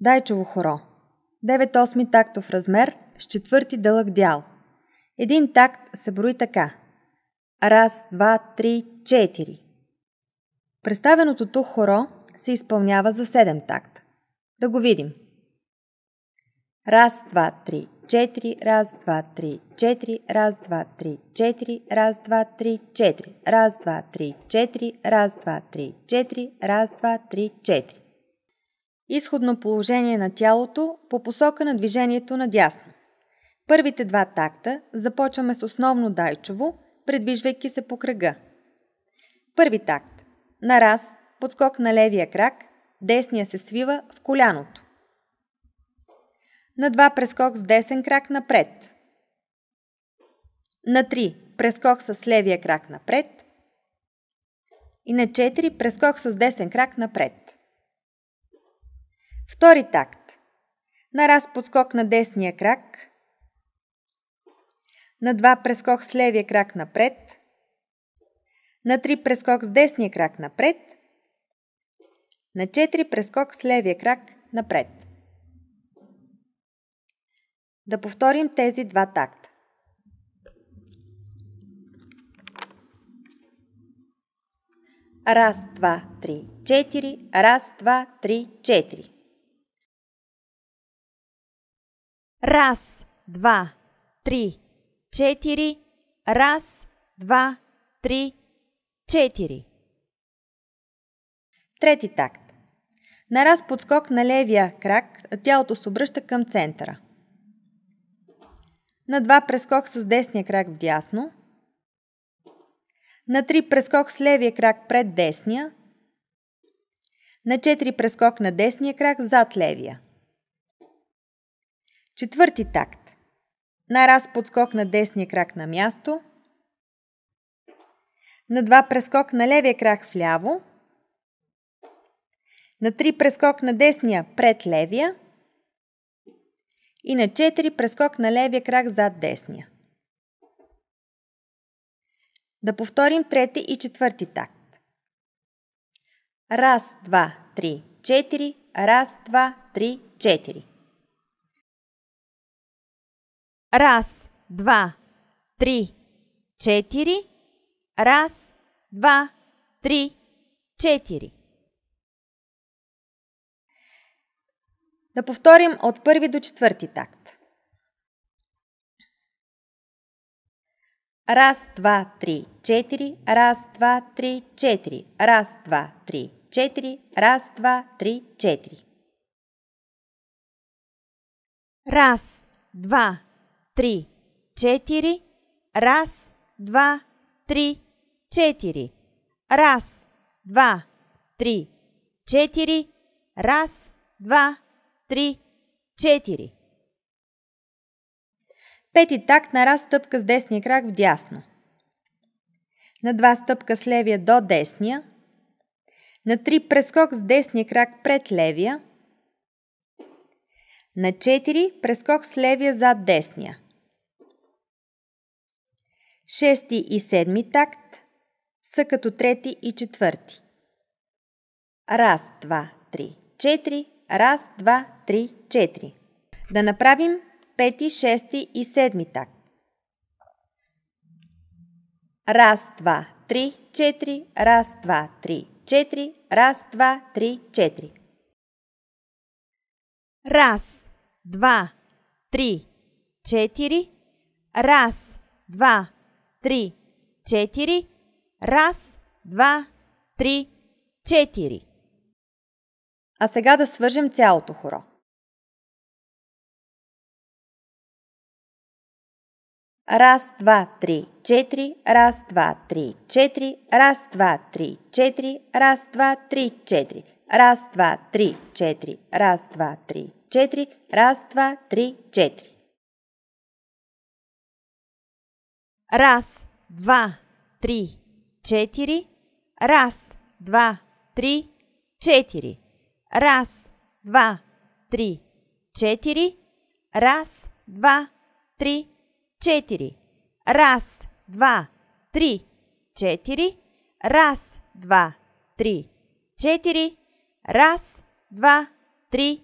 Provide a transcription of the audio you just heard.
Дайчово хоро. 9/8 тактов размер с четвърти дълъг дял. Един такт се брои така. Раз, два, три, четири. Представеното тук хоро се изпълнява за 7 такта. Да го видим. Раз, два, три, четири, раз, два, три, четири, раз, два, три, четири, раз, два, три, четири, раз, два, три, четири, раз, два, три, четири, раз, два, три, четири. Изходно положение на тялото по посока на движението надясно. Първите 2 такта започваме с основно дайчово, предвижвайки се по кръга. Първи такт. На раз, подскок на левия крак, десния се свива в коляното. На 2 прескок с десен крак напред. На 3 прескок с левия крак напред. И на 4 прескок с десен крак напред. Втори такт. На раз подскок на десния крак. На 2 прескок с левия крак напред. На 3 прескок с десния крак напред. На 4 прескок с левия крак напред. Да повторим тези 2 такта. Раз, два, три, четири. Раз, два, три, четири. Раз, два, три, четири. Раз, два, три, четири. Трети такт. На раз подскок на левия крак, тялото се обръща към центъра. На 2 прескок с десния крак вдясно. На 3 прескок с левия крак пред десния. На 4 прескок на десния крак зад левия. Четвърти такт. На раз подскок на десния крак на място. На 2 прескок на левия крак вляво. На 3 прескок на десния пред левия. И на 4 прескок на левия крак зад десния. Да повторим трети и четвърти такт. Раз, два, три, четири. Раз, два, три, четири. Раз, два, три, четири. Раз, два, три, четири. Да повторим от първи до четвърти такт. Раз, два, три, четири. Раз, два, три, четири. Раз, два, три, четири. Раз, два, три, четири. Раз, два, три, четири. Раз, два, три, четири. Раз, два, три, четири. Раз, два, три, четири. Пети такт на раз стъпка с десния крак вдясно. На 2 стъпка с левия до десния. На 3 прескок с десния крак пред левия. На 4 прескок с левия зад десния. Шести и седми такт са като трети и четвърти. Раз, два, три, четири. Раз, два, три, четири. Да направим пети, шести и седми такт. Раз, два, три, четири. Раз, два, три, четири. Раз, два, три, четири. Раз, два, три, четири. Раз, два, три, четири. Раз, два, три, четири. А сега да свържем цялото хоро. Раз, два, три, четири. Раз, два, три, четири. Раз, два, три, четири. Раз, два, три, четири. Раз, два, три, четири. Раз, два, три, четири. Раз, два, три, четири. Раз, два, три, четири. Раз, два, три, четири. Раз, два, три, четири. Раз, два, три, четири. Раз, два, три, четири. Раз, два, три, четири. Раз, два, три,